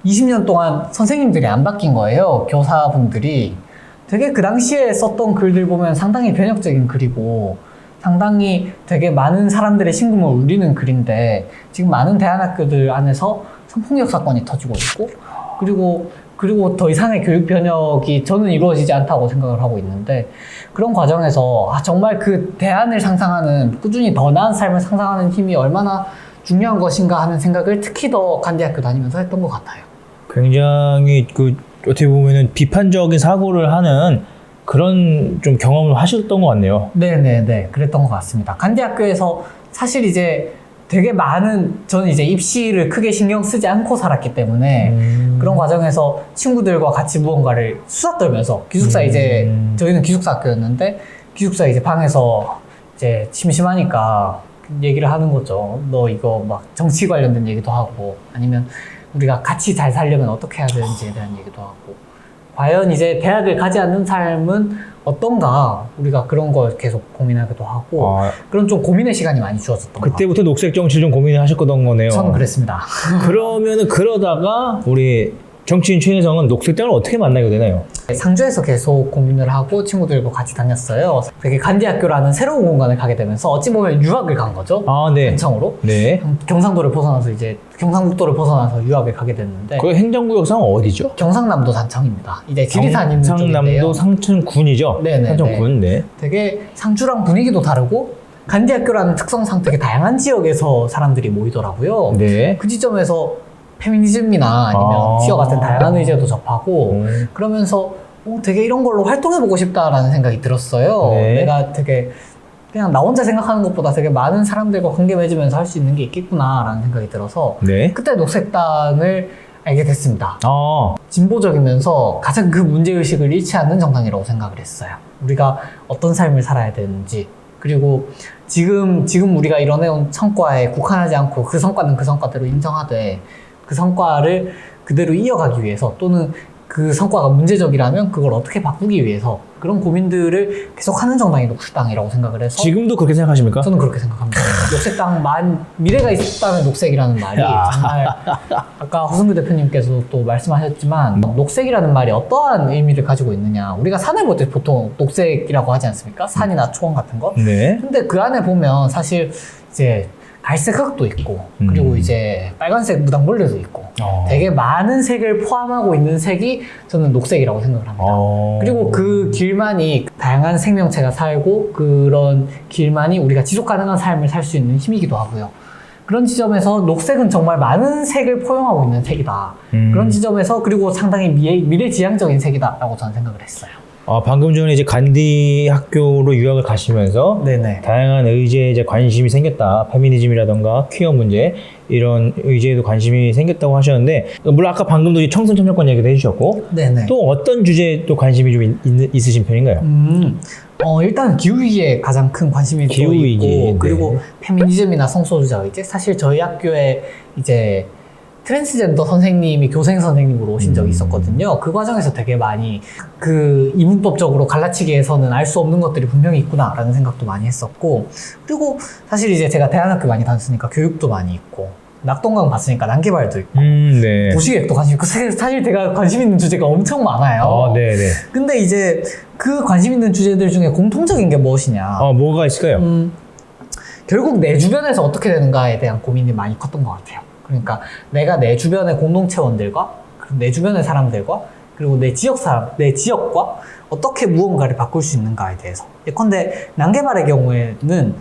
20년 동안 선생님들이 안 바뀐 거예요. 교사분들이. 되게 그 당시에 썼던 글들 보면 상당히 변혁적인 글이고 상당히 되게 많은 사람들의 심금을 울리는 글인데 지금 많은 대안학교들 안에서 성폭력 사건이 터지고 있고 그리고 더 이상의 교육 변혁이 저는 이루어지지 않다고 생각을 하고 있는데 그런 과정에서 정말 그 대안을 상상하는 꾸준히 더 나은 삶을 상상하는 힘이 얼마나 중요한 것인가 하는 생각을 특히 더 간디학교 다니면서 했던 것 같아요. 굉장히 어떻게 보면은 비판적인 사고를 하는 그런 좀 경험을 하셨던 것 같네요. 네네네, 그랬던 것 같습니다. 간디학교에서 사실 이제 되게 저는 이제 입시를 크게 신경 쓰지 않고 살았기 때문에 그런 과정에서 친구들과 같이 무언가를 수다 떨면서 기숙사 이제 저희는 기숙사 학교였는데 기숙사 이제 방에서 이제 심심하니까 얘기를 하는 거죠. 너 이거 막 정치 관련된 얘기도 하고 아니면 우리가 같이 잘 살려면 어떻게 해야 되는지에 대한 얘기도 하고 과연 이제 대학을 가지 않는 삶은 어떤가 우리가 그런 걸 계속 고민하기도 하고 그런 좀 고민의 시간이 많이 주어졌던 것 같아요. 그때부터 녹색 정치를 좀 고민을 하셨던 거네요. 저는 그랬습니다. 그러면은 그러다가 우리 정치인 최혜성은 녹색당을 어떻게 만나게 되나요? 상주에서 계속 고민을 하고 친구들과 같이 다녔어요. 되게 간디학교라는 새로운 공간을 가게 되면서 어찌 보면 유학을 간 거죠. 네. 한청으로. 네. 경상도를 벗어나서 이제 경상북도를 벗어나서 유학을 가게 됐는데 그 행정구역상 어디죠? 경상남도 산청입니다. 이제 지리산 있는 쪽인데요. 경상남도 상천군이죠. 네네. 상천군. 네. 되게 상주랑 분위기도 다르고 간디학교라는 특성상 되게 다양한 지역에서 사람들이 모이더라고요. 네. 그 지점에서 페미니즘이나 아니면 퀴어 같은 다양한 의제도 접하고 그러면서 되게 이런 걸로 활동해보고 싶다라는 생각이 들었어요. 네. 내가 되게 그냥 나 혼자 생각하는 것보다 되게 많은 사람들과 관계 맺으면서 할 수 있는 게 있겠구나라는 생각이 들어서 네. 그때 녹색당을 알게 됐습니다. 아, 진보적이면서 가장 그 문제의식을 잃지 않는 정당이라고 생각을 했어요. 우리가 어떤 삶을 살아야 되는지 그리고 지금 우리가 이뤄내온 성과에 국한하지 않고 그 성과는 그 성과대로 인정하되 그 성과를 그대로 이어가기 위해서 또는 그 성과가 문제적이라면 그걸 어떻게 바꾸기 위해서 그런 고민들을 계속하는 정당이 녹색당이라고 생각을 해서 지금도 그렇게 생각하십니까? 저는 그렇게 생각합니다. 녹색당 미래가 있다면 녹색이라는 말이 정말 아까 허승규 대표님께서 또 말씀하셨지만 녹색이라는 말이 어떠한 의미를 가지고 있느냐 우리가 산을 볼 때 보통 녹색이라고 하지 않습니까? 산이나 초원 같은 거. 네. 근데 그 안에 보면 사실 이제 갈색 흙도 있고 그리고 이제 빨간색 무당벌레도 있고 되게 많은 색을 포함하고 있는 색이 저는 녹색이라고 생각을 합니다. 그리고 그 길만이 다양한 생명체가 살고 그런 길만이 우리가 지속 가능한 삶을 살 수 있는 힘이기도 하고요. 그런 지점에서 녹색은 정말 많은 색을 포용하고 있는 색이다. 그런 지점에서 그리고 상당히 미래지향적인 색이다라고 저는 생각을 했어요. 방금 전에 이제 간디 학교로 유학을 가시면서 네네. 다양한 의제에 이제 관심이 생겼다. 페미니즘이라던가 퀴어 문제 이런 의제에도 관심이 생겼다고 하셨는데 물론 아까 방금도 이제 청소년 참여권 얘기도 해주셨고 네네. 또 어떤 주제에 또 관심이 좀 있으신 편인가요? 일단 기후위기에 가장 큰 관심이 또 기후위기, 있고 그리고 네. 페미니즘이나 성소수자 의제 사실 저희 학교에 이제 트랜스젠더 선생님이 교생 선생님으로 오신 적이 있었거든요. 그 과정에서 되게 많이 그 이분법적으로 갈라치기에서는 알 수 없는 것들이 분명히 있구나라는 생각도 많이 했었고 그리고 사실 이제 제가 대안학교 많이 다녔으니까 교육도 많이 있고 낙동강 봤으니까 난개발도 있고 네. 도시계획도 관심 있고 사실 제가 관심 있는 주제가 엄청 많아요. 네네. 근데 이제 그 관심 있는 주제들 중에 공통적인 게 무엇이냐 뭐가 있을까요? 결국 내 주변에서 어떻게 되는가에 대한 고민이 많이 컸던 것 같아요. 그러니까 내가 내 주변의 공동체원들과 내 주변의 사람들과 그리고 내 지역과 어떻게 무언가를 바꿀 수 있는가에 대해서. 예컨대 난개발의 경우에는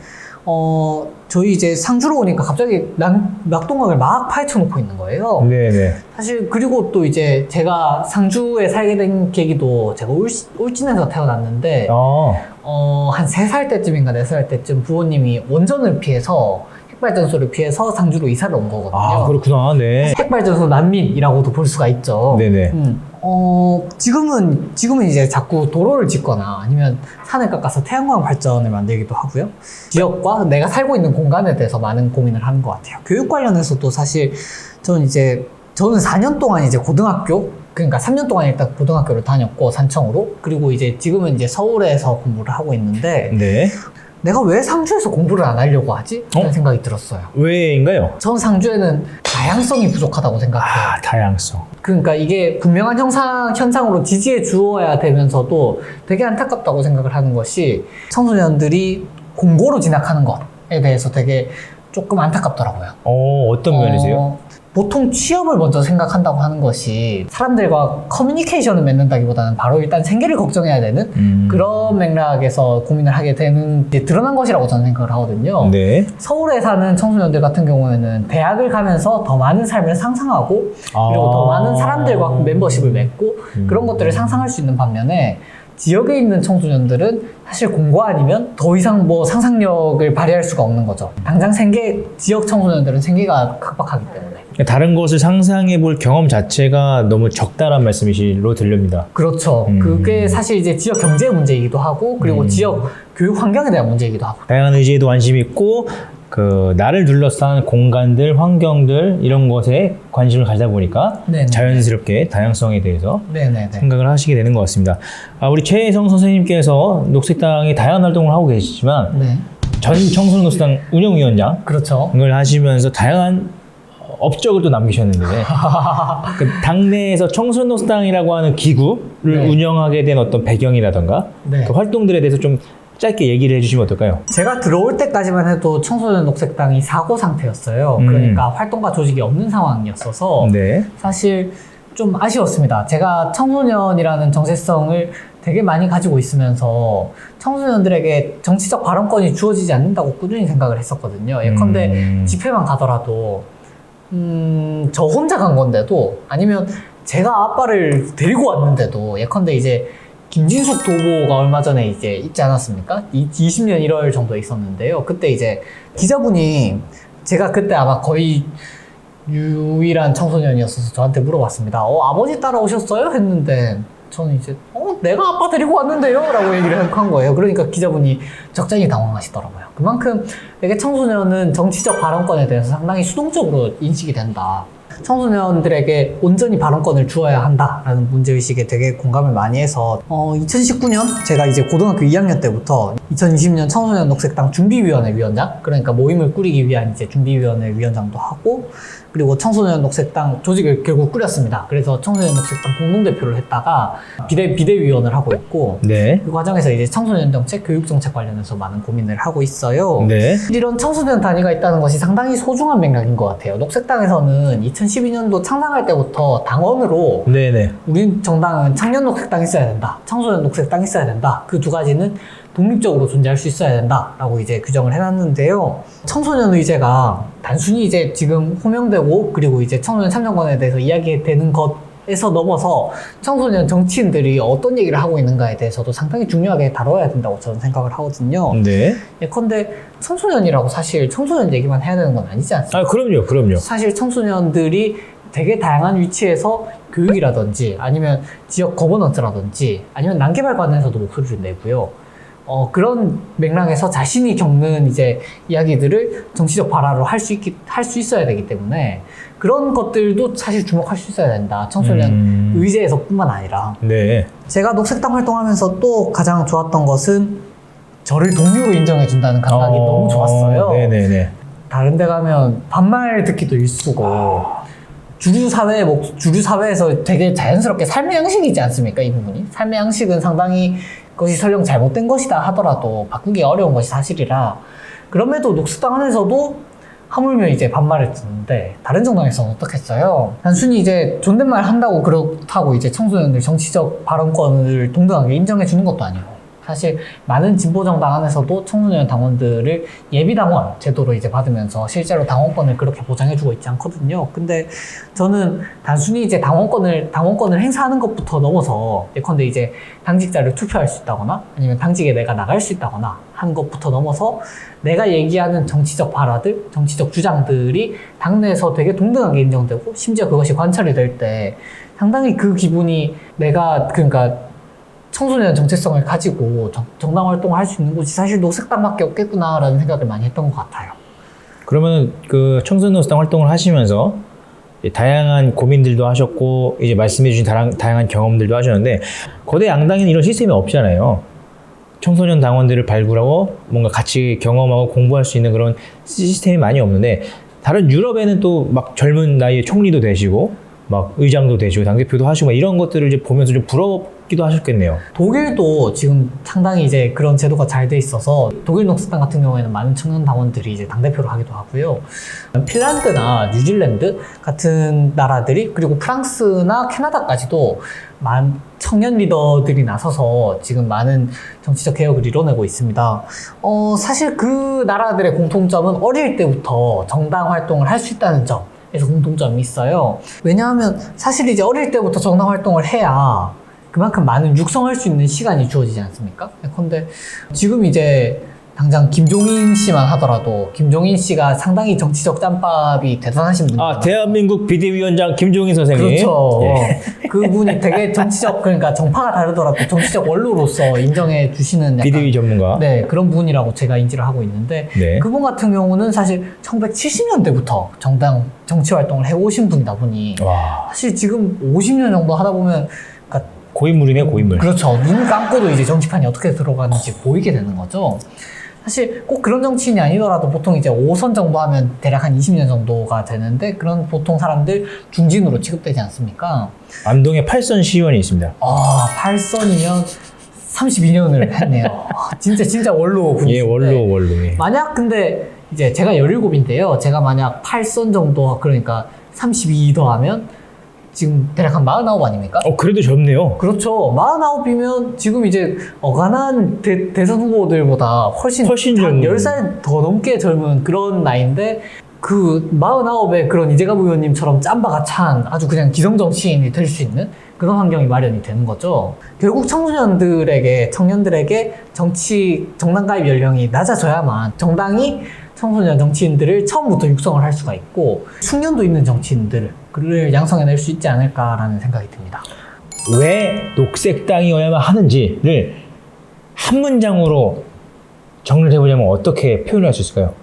저희 이제 상주로 오니까 갑자기 낙동강을 막 파헤쳐놓고 있는 거예요. 네네. 사실 그리고 또 이제 제가 상주에 살게 된 계기도 제가 울진에서 태어났는데 한 3살 때쯤인가 4살 때쯤 부모님이 원전을 피해서 핵발전소를 피해서 상주로 이사를 온 거거든요. 그렇구나. 네. 핵발전소 난민이라고도 볼 수가 있죠. 네네. 지금은 이제 자꾸 도로를 짓거나 아니면 산을 깎아서 태양광 발전을 만들기도 하고요. 지역과 내가 살고 있는 공간에 대해서 많은 고민을 하는 것 같아요. 교육 관련해서도 사실 저는 4년 동안 이제 그러니까 3년 동안 일단 고등학교를 다녔고 산청으로 그리고 이제 지금은 이제 서울에서 공부를 하고 있는데 네. 내가 왜 상주에서 공부를 안 하려고 하지? 라는 생각이 들었어요. 왜인가요? 전 상주에는 다양성이 부족하다고 생각해요. 다양성. 그러니까 이게 분명한 현상으로 지지해 주어야 되면서도 되게 안타깝다고 생각을 하는 것이 청소년들이 공고로 진학하는 것에 대해서 되게 조금 안타깝더라고요. 어떤 면이세요? 보통 취업을 먼저 생각한다고 하는 것이 사람들과 커뮤니케이션을 맺는다기보다는 바로 일단 생계를 걱정해야 되는 그런 맥락에서 고민을 하게 되는 게 드러난 것이라고 저는 생각을 하거든요. 네. 서울에 사는 청소년들 같은 경우에는 대학을 가면서 더 많은 삶을 상상하고 그리고 더 많은 사람들과 멤버십을 맺고 그런 것들을 상상할 수 있는 반면에 지역에 있는 청소년들은 사실 공고 아니면 더 이상 뭐 상상력을 발휘할 수가 없는 거죠. 당장 지역 청소년들은 생계가 각박하기 때문에. 다른 것을 상상해 볼 경험 자체가 너무 적다란 말씀이시로 들립니다. 그렇죠. 그게 사실 이제 지역 경제 문제이기도 하고, 그리고 지역 교육 환경에 대한 문제이기도 하고. 다양한 의지에도 관심이 있고, 나를 둘러싼 공간들, 환경들, 이런 것에 관심을 가지다 보니까 네네. 자연스럽게 다양성에 대해서 네네네. 생각을 하시게 되는 것 같습니다. 우리 최혜성 선생님께서 녹색당의 다양한 활동을 하고 계시지만, 네. 전 청소년 녹색당 운영위원장을 그렇죠. 하시면서 다양한 업적을 또 남기셨는데 그 당내에서 청소년 녹색당이라고 하는 기구를 네. 운영하게 된 어떤 배경이라던가 네. 그 활동들에 대해서 좀 짧게 얘기를 해주시면 어떨까요? 제가 들어올 때까지만 해도 청소년 녹색당이 사고 상태였어요. 그러니까 활동가 조직이 없는 상황이었어서 네. 사실 좀 아쉬웠습니다. 제가 청소년이라는 정체성을 되게 많이 가지고 있으면서 청소년들에게 정치적 발언권이 주어지지 않는다고 꾸준히 생각을 했었거든요. 예컨대 집회만 가더라도 저 혼자 간 건데도, 아니면 제가 아빠를 데리고 왔는데도, 예컨대 이제 김진숙 도보가 얼마 전에 이제 있지 않았습니까? 20년 1월 정도에 있었는데요. 그때 이제 기자분이, 제가 그때 아마 거의 유일한 청소년이었어서 저한테 물어봤습니다. 아버지 따라오셨어요? 했는데 저는 이제 내가 아빠 데리고 왔는데요? 라고 얘기를 한 거예요. 그러니까 기자분이 적잖이 당황하시더라고요. 그만큼 되게 청소년은 정치적 발언권에 대해서 상당히 수동적으로 인식이 된다. 청소년들에게 온전히 발언권을 주어야 한다라는 문제의식에 되게 공감을 많이 해서 2019년 제가 이제 고등학교 2학년 때부터 2020년 청소년 녹색당 준비위원회 위원장, 그러니까 모임을 꾸리기 위한 이제 준비위원회 위원장도 하고, 그리고 청소년 녹색당 조직을 결국 꾸렸습니다. 그래서 청소년 녹색당 공동대표를 했다가 비대위원을 하고 있고, 네. 그 과정에서 이제 청소년 정책, 교육 정책 관련해서 많은 고민을 하고 있어요. 네. 이런 청소년 단위가 있다는 것이 상당히 소중한 맥락인 것 같아요. 녹색당에서는 2012년도 창당할 때부터 당원으로 네네. 우리 정당은 청년 녹색당 있어야 된다, 청소년 녹색당 있어야 된다, 그 두 가지는 독립적으로 존재할 수 있어야 된다라고 이제 규정을 해놨는데요. 청소년 의제가 단순히 이제 지금 호명되고, 그리고 이제 청소년 참정권에 대해서 이야기되는 것에서 넘어서 청소년 정치인들이 어떤 얘기를 하고 있는가에 대해서도 상당히 중요하게 다뤄야 된다고 저는 생각을 하거든요. 네. 예컨대 청소년이라고 사실 청소년 얘기만 해야 되는 건 아니지 않습니까? 그럼요. 사실 청소년들이 되게 다양한 위치에서 교육이라든지, 아니면 지역 거버넌스라든지, 아니면 난개발 관련해서도 목소리를 내고요. 그런 맥락에서 자신이 겪는 이제 이야기들을 정치적 발화로 할 수 있어야 되기 때문에 그런 것들도 사실 주목할 수 있어야 된다. 청소년 의제에서뿐만 아니라. 네. 제가 녹색당 활동하면서 또 가장 좋았던 것은 저를 동료로 인정해준다는 감각이 너무 좋았어요. 네네네. 다른 데 가면 반말 듣기도 일쑤고, 주류 사회에서 되게 자연스럽게 삶의 양식이지 않습니까? 이 부분이. 삶의 양식은 상당히 그것이 설령 잘못된 것이다 하더라도 바꾸기 어려운 것이 사실이라, 그럼에도 녹색당 안에서도 하물며 이제 반말을 듣는데, 다른 정당에서는 어떻겠어요? 단순히 이제 존댓말 한다고 그렇다고 이제 청소년들 정치적 발언권을 동등하게 인정해 주는 것도 아니고, 사실 많은 진보 정당 안에서도 청소년 당원들을 예비당원 제도로 이제 받으면서 실제로 당원권을 그렇게 보장해주고 있지 않거든요. 근데 저는 단순히 이제 당원권을 행사하는 것부터 넘어서, 예컨대 이제 당직자를 투표할 수 있다거나, 아니면 당직에 내가 나갈 수 있다거나 하는 것부터 넘어서 내가 얘기하는 정치적 발화들, 정치적 주장들이 당내에서 되게 동등하게 인정되고, 심지어 그것이 관철이 될 때 상당히 그 기분이, 내가 그러니까 청소년 정체성을 가지고 정당 활동을 할 수 있는 곳이 사실 녹색당밖에 없겠구나라는 생각을 많이 했던 것 같아요. 그러면 그 청소년 녹색당 활동을 하시면서 다양한 고민들도 하셨고, 이제 말씀해주신 다양한 경험들도 하셨는데, 거대 양당에는 이런 시스템이 없잖아요. 청소년 당원들을 발굴하고 뭔가 같이 경험하고 공부할 수 있는 그런 시스템이 많이 없는데, 다른 유럽에는 또 막 젊은 나이에 총리도 되시고 막 의장도 되시고 당대표도 하시고 이런 것들을 이제 보면서 좀 부럽기도 하셨겠네요. 독일도 지금 상당히 이제 그런 제도가 잘 돼 있어서, 독일 녹색당 같은 경우에는 많은 청년 당원들이 이제 당대표를 하기도 하고요. 핀란드나 뉴질랜드 같은 나라들이, 그리고 프랑스나 캐나다까지도 청년 리더들이 나서서 지금 많은 정치적 개혁을 이뤄내고 있습니다. 사실 그 나라들의 공통점은 어릴 때부터 정당 활동을 할 수 있다는 점에서 공통점이 있어요. 왜냐하면 사실 이제 어릴 때부터 정당 활동을 해야 그만큼 많은 육성할 수 있는 시간이 주어지지 않습니까? 근데 지금 이제 당장 김종인 씨만 하더라도 김종인 씨가 상당히 정치적 짬밥이 대단하신 분이에요. 대한민국 비대위원장 김종인 선생님. 그렇죠. 예. 그분이 되게 정치적, 그러니까 정파가 다르더라도 정치적 원로로서 인정해 주시는 약간 비대위 전문가. 네, 그런 분이라고 제가 인지를 하고 있는데 네. 그분 같은 경우는 사실 1970년대부터 정치 활동을 해오신 분이다 보니 와, 사실 지금 50년 정도 하다 보면 그러니까 고인물이네, 고인물. 그렇죠. 눈 감고도 이제 정치판이 어떻게 들어가는지 보이게 되는 거죠. 사실 꼭 그런 정치인이 아니더라도 보통 이제 5선 정도 하면 대략 한 20년 정도가 되는데 그런 보통 사람들 중진으로 취급되지 않습니까? 안동에 8선 시의원이 있습니다. 8선이면 32년을 했네요. 진짜 원로 분이신데. 예, 원로. 예. 만약 근데 이제 제가 17인데요. 제가 만약 8선 정도 그러니까 32 더하면 지금 대략 한 49 아닙니까? 그래도 젊네요. 그렇죠. 49이면 지금 이제 어간한 대선 후보들보다 훨씬 젊은. 10살 더 넘게 젊은 그런 나이인데 그 49의 그런 이재갑 의원님처럼 짬바가 찬 아주 그냥 기성정치인이 될 수 있는 그런 환경이 마련이 되는 거죠. 결국 청년들에게 정당 가입 연령이 낮아져야만 정당이 청소년 정치인들을 처음부터 육성을 할 수가 있고 숙련도 있는 정치인들을 양성해낼 수 있지 않을까라는 생각이 듭니다. 왜 녹색당이어야만 하는지를 한 문장으로 정리를 해보자면 어떻게 표현할 수 있을까요?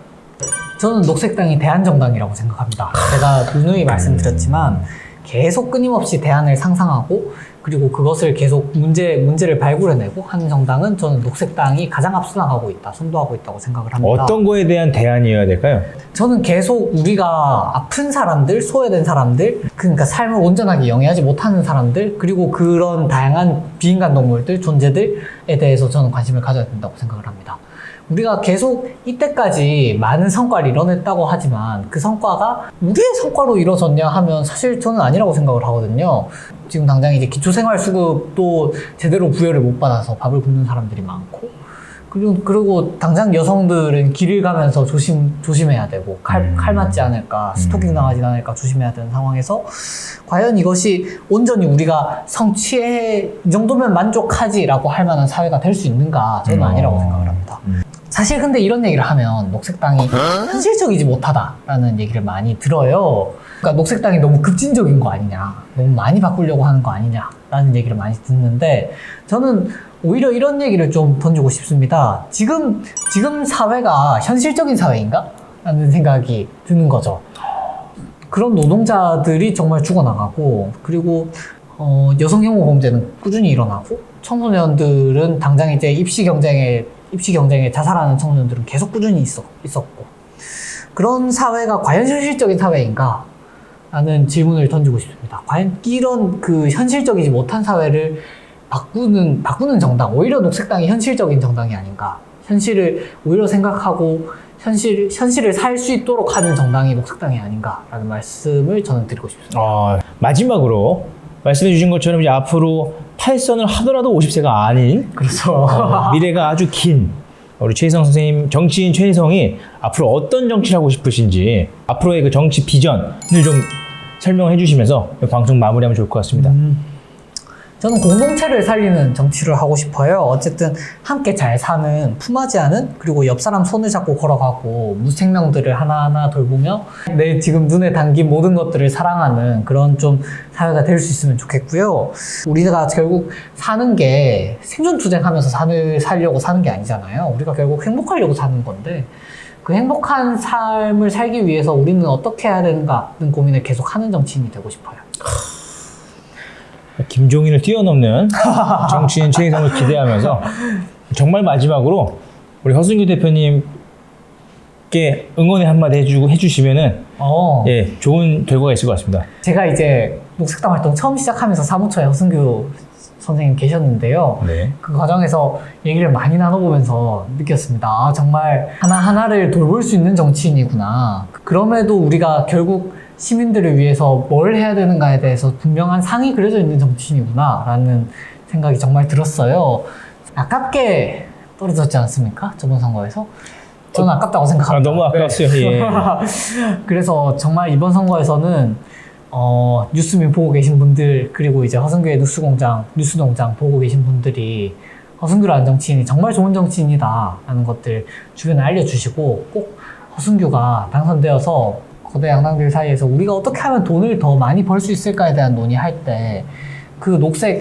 저는 녹색당이 대안정당이라고 생각합니다. 제가 누누이 말씀드렸지만 계속 끊임없이 대안을 상상하고 그리고 그것을 계속 문제를 발굴해내고 하는 정당은 저는 녹색당이 가장 앞서나가고 있다, 선도하고 있다고 생각을 합니다. 어떤 거에 대한 대안이어야 될까요? 저는 계속 우리가 아픈 사람들, 소외된 사람들, 그러니까 삶을 온전하게 영위하지 못하는 사람들, 그리고 그런 다양한 비인간 동물들, 존재들에 대해서 저는 관심을 가져야 된다고 생각을 합니다. 우리가 계속 이때까지 많은 성과를 이뤄냈다고 하지만 그 성과가 우리의 성과로 이루어졌냐 하면 사실 저는 아니라고 생각을 하거든요. 지금 당장 이제 기초생활수급도 제대로 부여를 못 받아서 밥을 굶는 사람들이 많고 그리고 당장 여성들은 길을 가면서 조심해야 되고 칼 맞지 않을까 스토킹 당하지 않을까 조심해야 되는 상황에서 과연 이것이 온전히 우리가 성취해 이 정도면 만족하지라고 할 만한 사회가 될 수 있는가 저는 아니라고 생각을 합니다. 사실 근데 이런 얘기를 하면 녹색당이 현실적이지 못하다라는 얘기를 많이 들어요. 그러니까 녹색당이 너무 급진적인 거 아니냐, 너무 많이 바꾸려고 하는 거 아니냐라는 얘기를 많이 듣는데 저는 오히려 이런 얘기를 좀 던지고 싶습니다. 지금 사회가 현실적인 사회인가? 라는 생각이 드는 거죠. 그런 노동자들이 정말 죽어나가고 그리고 여성 혐오 범죄는 꾸준히 일어나고 청소년들은 당장 이제 입시 경쟁에 자살하는 청소년들은 계속 꾸준히 있었고 그런 사회가 과연 현실적인 사회인가? 라는 질문을 던지고 싶습니다. 과연 이런 그 현실적이지 못한 사회를 바꾸는 정당, 오히려 녹색당이 현실적인 정당이 아닌가? 현실을 오히려 생각하고 현실을 살 수 있도록 하는 정당이 녹색당이 아닌가라는 말씀을 저는 드리고 싶습니다. 마지막으로 말씀해 주신 것처럼 이제 앞으로 8선을 하더라도 50세가 아닌 그렇죠. 미래가 아주 긴 우리 최희성 선생님, 정치인 최희성이 앞으로 어떤 정치를 하고 싶으신지 앞으로의 그 정치 비전을 좀 설명해 주시면서 방송 마무리하면 좋을 것 같습니다. 저는 공동체를 살리는 정치를 하고 싶어요. 어쨌든 함께 잘 사는, 품하지 않은, 그리고 옆 사람 손을 잡고 걸어가고 무생명들을 하나하나 돌보며 내 지금 눈에 담긴 모든 것들을 사랑하는 그런 좀 사회가 될 수 있으면 좋겠고요. 우리가 결국 사는 게 생존투쟁하면서 살려고 사는 게 아니잖아요. 우리가 결국 행복하려고 사는 건데 그 행복한 삶을 살기 위해서 우리는 어떻게 해야 되는가는 고민을 계속 하는 정치인이 되고 싶어요. 김종인을 뛰어넘는 정치인 최희성을 기대하면서 정말 마지막으로 우리 허승규 대표님께 응원의 한마디 해주시면은 예, 좋은 결과가 있을 것 같습니다. 제가 이제 녹색당 활동 처음 시작하면서 사무처에 허승규 선생님 계셨는데요. 네. 그 과정에서 얘기를 많이 나눠보면서 느꼈습니다. 정말 하나하나를 돌볼 수 있는 정치인이구나. 그럼에도 우리가 결국 시민들을 위해서 뭘 해야 되는가에 대해서 분명한 상이 그려져 있는 정치인이구나 라는 생각이 정말 들었어요. 아깝게 떨어졌지 않습니까? 저번 선거에서? 저는 아깝다고 생각합니다. 너무 아까웠어요. 예. 그래서 정말 이번 선거에서는 뉴스민 보고 계신 분들, 그리고 이제 허승규의 뉴스농장 보고 계신 분들이 허승규라는 정치인이 정말 좋은 정치인이다 라는 것들 주변에 알려주시고, 꼭 허승규가 당선되어서 거대 양당들 사이에서 우리가 어떻게 하면 돈을 더 많이 벌 수 있을까에 대한 논의할 때 그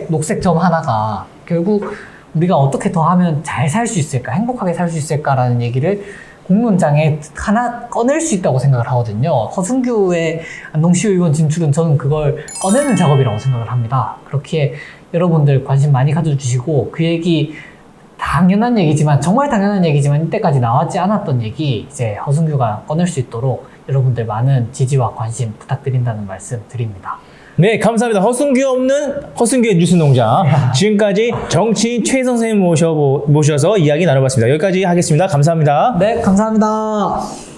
녹색점 하나가 결국 우리가 어떻게 더 하면 잘 살 수 있을까, 행복하게 살 수 있을까라는 얘기를 공론장에 하나 꺼낼 수 있다고 생각을 하거든요. 허승규의 안동시의원 진출은 저는 그걸 꺼내는 작업이라고 생각을 합니다. 그렇게 여러분들 관심 많이 가져주시고, 그 얘기 당연한 얘기지만, 정말 당연한 얘기지만 이때까지 나왔지 않았던 얘기 이제 허승규가 꺼낼 수 있도록 여러분들 많은 지지와 관심 부탁드린다는 말씀 드립니다. 네, 감사합니다. 허승규 없는 허승규의 뉴스농장. 지금까지 정치인 최희성 선생님 모셔서 이야기 나눠봤습니다. 여기까지 하겠습니다. 감사합니다. 네, 감사합니다.